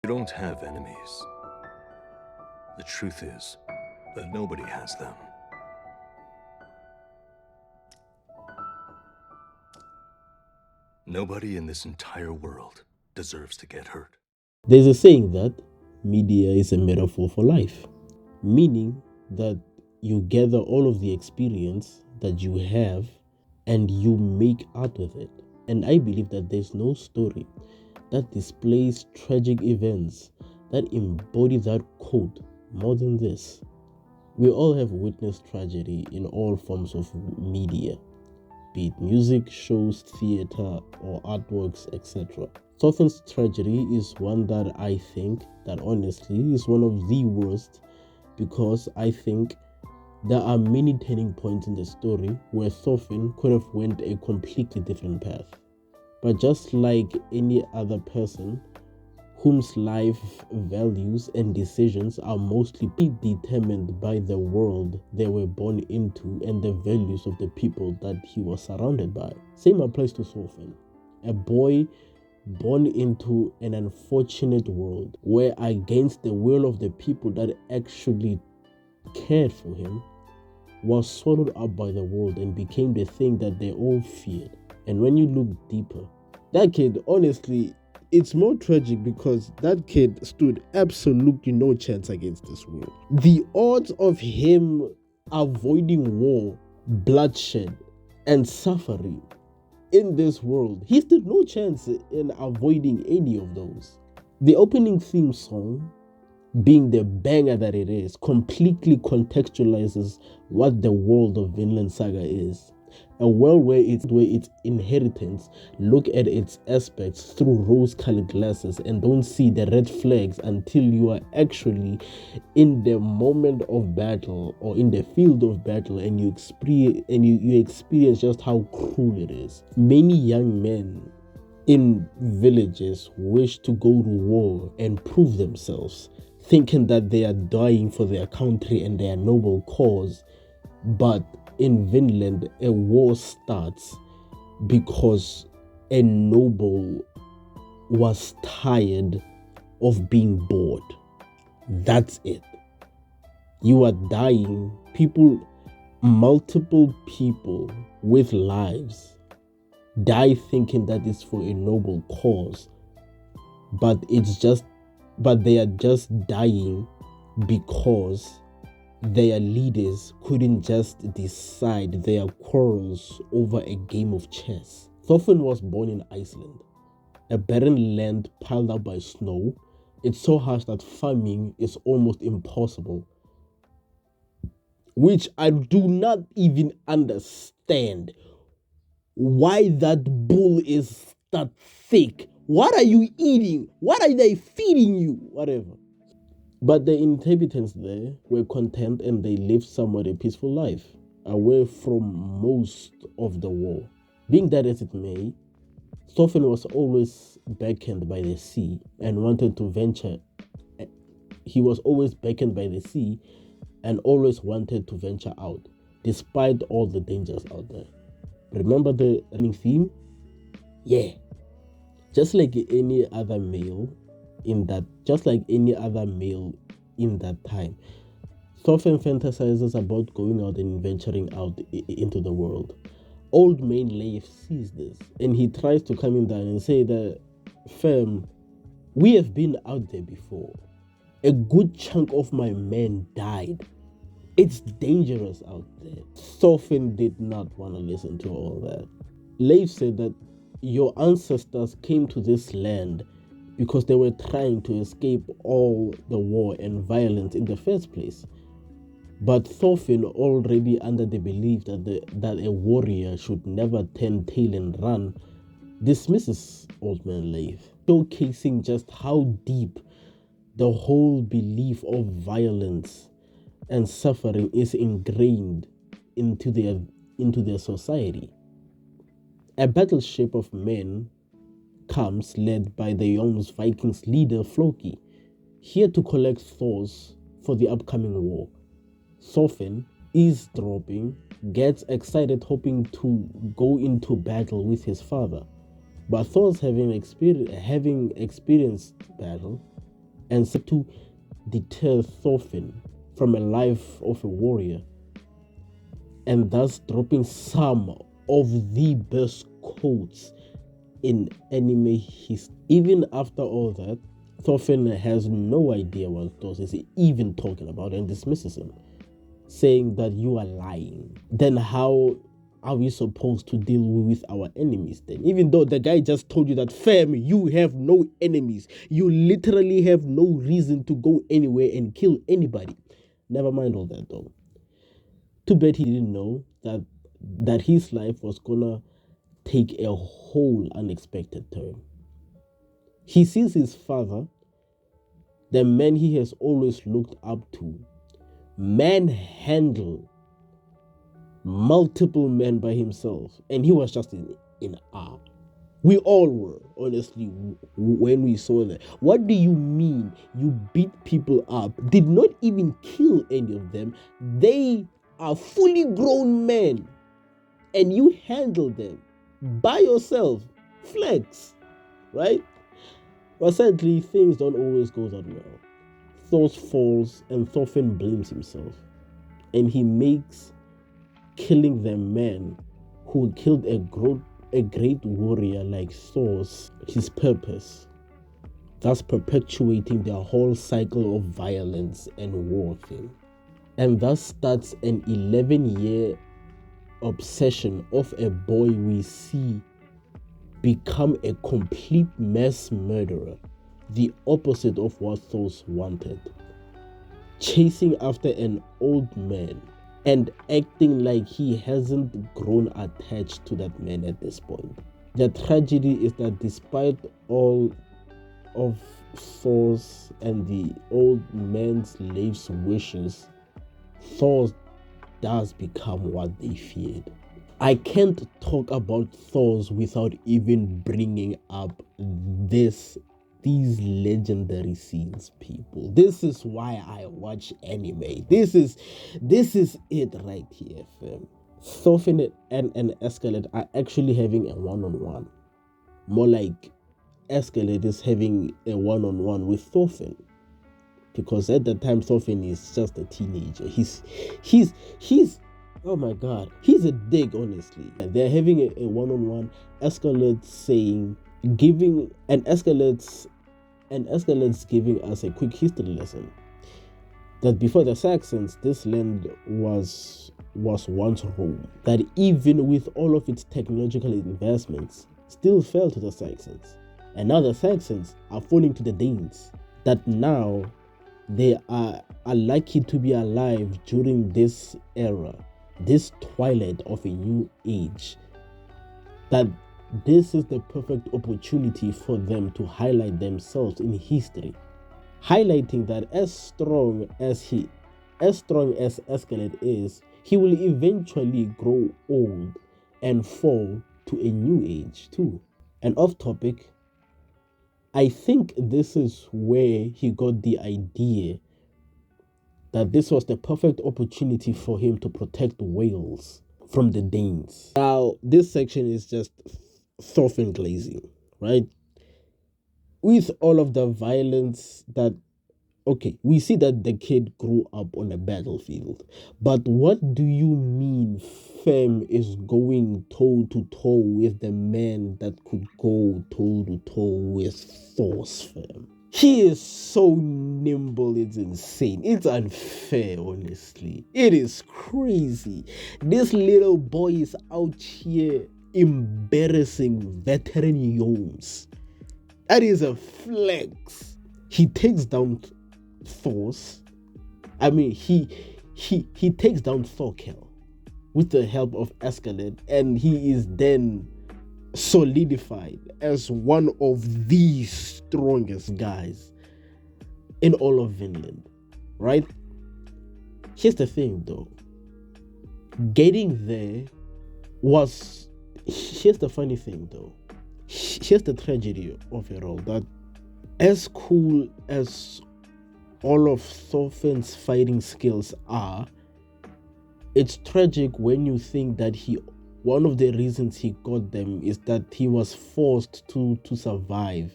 You don't have enemies. The truth is that nobody has them. Nobody in this entire world deserves to get hurt. There's a saying that media is a metaphor for life, meaning that you gather all of the experience that you have and you make art with it. And I believe that there's no story that displays tragic events that embody that code more than this. We all have witnessed tragedy in all forms of media, be it music, shows, theater, or artworks, etc. Thorfinn's tragedy is one that I think that honestly is one of the worst, because I think there are many turning points in the story where Thorfinn could have went a completely different path. But just like any other person whose life values and decisions are mostly determined by the world they were born into and the values of the people that he was surrounded by. Same applies to Thorfinn, a boy born into an unfortunate world where, against the will of the people that actually cared for him, was swallowed up by the world and became the thing that they all feared. And when you look deeper, that kid, honestly, it's more tragic because that kid stood absolutely no chance against this world. The odds of him avoiding war, bloodshed, and suffering in this world, he stood no chance in avoiding any of those. The opening theme song, being the banger that it is, completely contextualizes what the world of Vinland Saga is. A world where its inheritance look at its aspects through rose-colored glasses and don't see the red flags until you are actually in the moment of battle or in the field of battle, and you experience just how cruel it is. Many young men in villages wish to go to war and prove themselves, thinking that they are dying for their country and their noble cause. But in Vinland, a war starts because a noble was tired of being bored. That's it. You are dying. Multiple people with lives die thinking that it's for a noble cause, but they are just dying because their leaders couldn't just decide their quarrels over a game of chess. Thorfinn was born in Iceland, a barren land piled up by snow. It's so harsh that farming is almost impossible, which I do not even understand why that bull is that thick. What are you eating? What are they feeding you? Whatever. But the inhabitants there were content and they lived somewhat a peaceful life, away from most of the war. Being that as it may, Thorfinn was always beckoned by the sea and wanted to venture. He was always beckoned by the sea and always wanted to venture out, despite all the dangers out there. Remember the running theme? Yeah. Just like any other male in that time, Thorfinn fantasizes about going out and venturing out into the world. Old man Leif sees this and he tries to come in down and say that, fam, we have been out there before. A good chunk of my men died. It's dangerous out there. Thorfinn did not want to listen to all that. Leif said that your ancestors came to this land because they were trying to escape all the war and violence in the first place. But Thorfinn, already under the belief that a warrior should never turn tail and run, dismisses Old Man Leif, showcasing just how deep the whole belief of violence and suffering is ingrained into their society. A battleship of men comes, led by the Joms Vikings leader Floki, here to collect Thors for the upcoming war. Thorfinn, eavesdropping, gets excited hoping to go into battle with his father. But Thor's having experienced battle, and set to deter Thorfinn from a life of a warrior, and thus dropping some of the best quotes in anime history. Even after all that, Thorfinn has no idea what Thor is even talking about and dismisses him, saying that you are lying. Then how are we supposed to deal with our enemies then? Even though the guy just told you that, fam, you have no enemies. You literally have no reason to go anywhere and kill anybody. Never mind all that though. Too bad he didn't know that his life was gonna take a whole unexpected turn. He sees his father, the man he has always looked up to, manhandle multiple men by himself, and he was just in awe. We all were, honestly, when we saw that. What do you mean you beat people up, did not even kill any of them? They are fully grown men, and you handle them by yourself. Flex, right? But sadly, things don't always go that well. Thor falls and Thorfinn blames himself, and he makes killing the man who killed a great warrior like Thor's his purpose, thus perpetuating their whole cycle of violence and war thing. And thus starts an 11-year obsession of a boy we see become a complete mass murderer, the opposite of what Thor wanted, chasing after an old man and acting like he hasn't grown attached to that man at this point. The tragedy is that despite all of Thor's and the old man's slave's wishes, Thor does become what they feared. I can't talk about Thor's without even bringing up these legendary scenes, people. This is why I watch anime. This is it right here, fam. Thorfinn and Escalade are actually having a one-on-one. More like Escalade is having a one-on-one with Thorfinn. Because at the time Thorfinn is just a teenager. He's oh my god, he's a dick, honestly. They're having a one-on-one. Escalade giving us a quick history lesson that before the Saxons, this land was once Rome, that even with all of its technological investments still fell to the Saxons, and now the Saxons are falling to the Danes, that now they are lucky to be alive during this era, this twilight of a new age, that this is the perfect opportunity for them to highlight themselves in history, highlighting that as strong as Escalade is, he will eventually grow old and fall to a new age too. And off topic, I think this is where he got the idea that this was the perfect opportunity for him to protect Wales from the Danes. Now, this section is just Thorfinn glazing, right? With all of the violence that, okay, we see that the kid grew up on a battlefield, but what do you mean fam is going toe to toe with the man that could go toe to toe with Thor's fam? He is so nimble, it's insane. It's unfair, honestly. It is crazy. This little boy is out here embarrassing veteran Yomes. That is a flex. He takes down Thor's. I mean, he takes down Thorkel with the help of Escalade, and he is then solidified as one of the strongest guys in all of Vinland, right? Here's the thing though. Getting there was... Here's the funny thing though. Here's the tragedy of it all. That as cool as all of Thorfinn's fighting skills are, it's tragic when you think that one of the reasons he got them is that he was forced to survive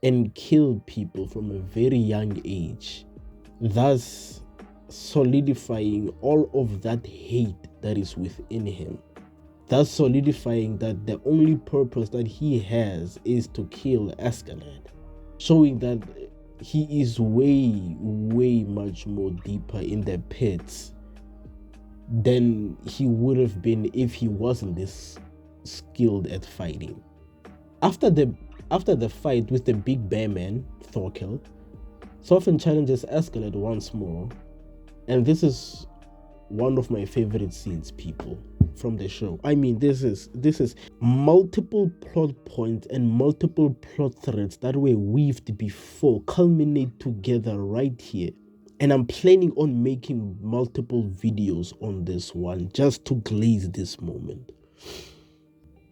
and killed people from a very young age, thus solidifying all of that hate that is within him, thus solidifying that the only purpose that he has is to kill Escalade, showing that he is way much more deeper in the pits than he would have been if he wasn't this skilled at fighting. After the fight with the big bear man, Thorkel, Thorfinn challenges Escalade once more, and this is one of my favorite scenes, people, from the show. I mean, this is multiple plot points and multiple plot threads that were weaved before culminate together right here. And I'm planning on making multiple videos on this one just to glaze this moment.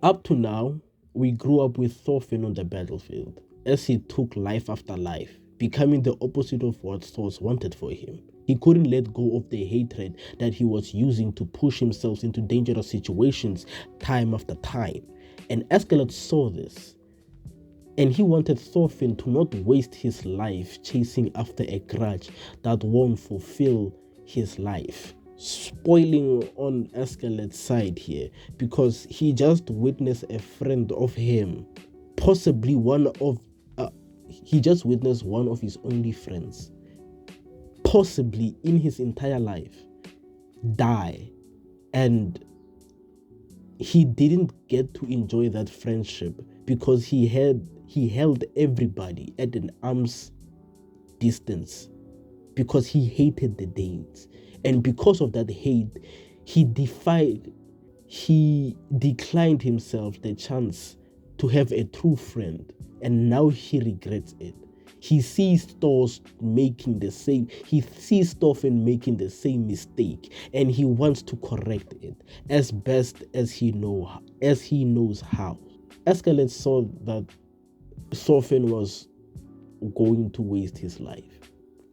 Up to now, we grew up with Thorfinn on the battlefield as he took life after life, becoming the opposite of what Thor wanted for him. He couldn't let go of the hatred that he was using to push himself into dangerous situations time after time. And Escalade saw this. And he wanted Thorfinn to not waste his life chasing after a grudge that won't fulfill his life. Spoiling on Escalade's side here, because he just witnessed a friend of him, possibly he just witnessed one of his only friends, possibly in his entire life, die, and he didn't get to enjoy that friendship because he held everybody at an arm's distance because he hated the Danes. And because of that hate, he declined himself the chance to have a true friend, and now he regrets it. He sees Thorfinn making the same mistake, and he wants to correct it as best as he knows how. Escalade saw that Thorfinn was going to waste his life,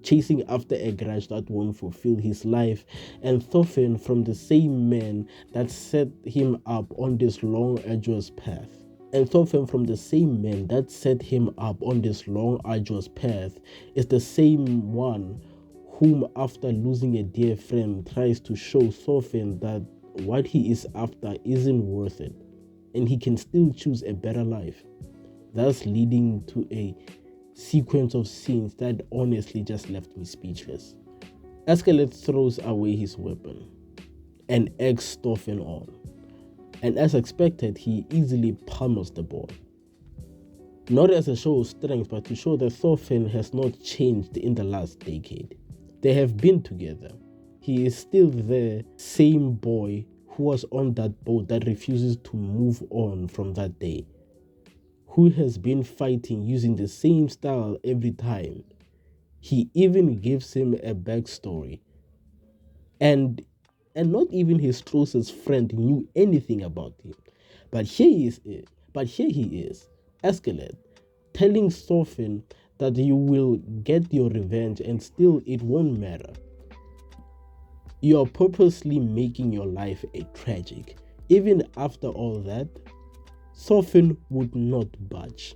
chasing after a grudge that won't fulfill his life, and Thorfinn from the same man that set him up on this long, arduous path. And Thorfinn from the same man that set him up on this long, arduous path is the same one whom, after losing a dear friend, tries to show Thorfinn that what he is after isn't worth it, and he can still choose a better life, thus leading to a sequence of scenes that honestly just left me speechless. Escalade throws away his weapon and eggs Thorfinn on, and as expected, he easily pummels the boy. Not as a show of strength, but to show that Thorfinn has not changed in the last decade. They have been together. He is still the same boy who was on that boat that refuses to move on from that day, who has been fighting using the same style every time. He even gives him a backstory. And not even his closest friend knew anything about him. But here he is, Escalade, telling Thorfinn that you will get your revenge and still it won't matter. You are purposely making your life a tragic. Even after all that, Thorfinn would not budge.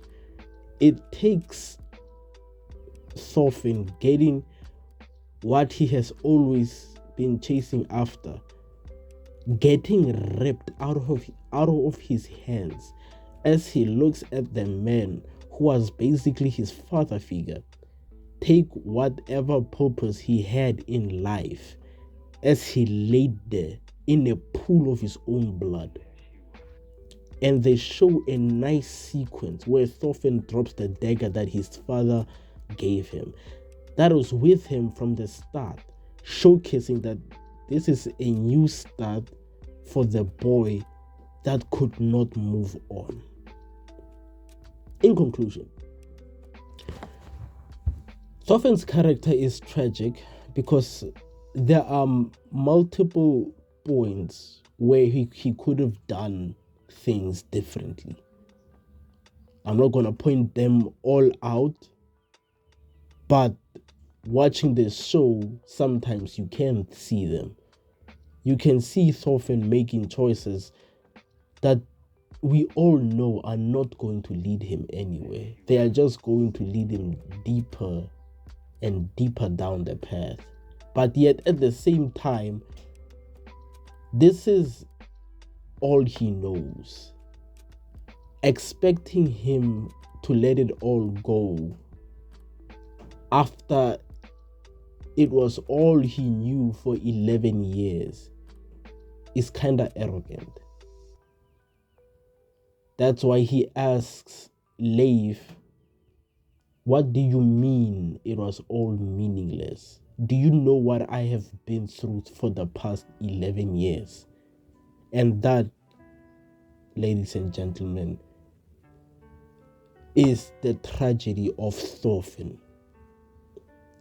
It takes Thorfinn getting what he has always been chasing after, getting ripped out of his hands as he looks at the man who was basically his father figure take whatever purpose he had in life as he laid there in a pool of his own blood. And they show a nice sequence where Thorfinn drops the dagger that his father gave him, that was with him from the start, showcasing that this is a new start for the boy that could not move on. In conclusion, Thorfinn's character is tragic because there are multiple points where he could have done things differently. I'm not going to point them all out, but watching this show, sometimes you can see them. You can see Thorfinn making choices that we all know are not going to lead him anywhere. They are just going to lead him deeper and deeper down the path. But yet at the same time, this is all he knows. Expecting him to let it all go after it was all he knew for 11 years is kind of arrogant. That's why he asks Leif, what do you mean it was all meaningless? Do you know what I have been through for the past 11 years? And that, ladies and gentlemen, is the tragedy of Thorfinn,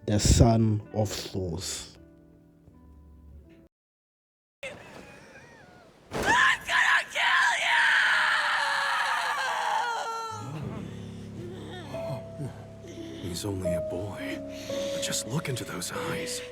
the son of Thors. He's only a boy, but just look into those eyes.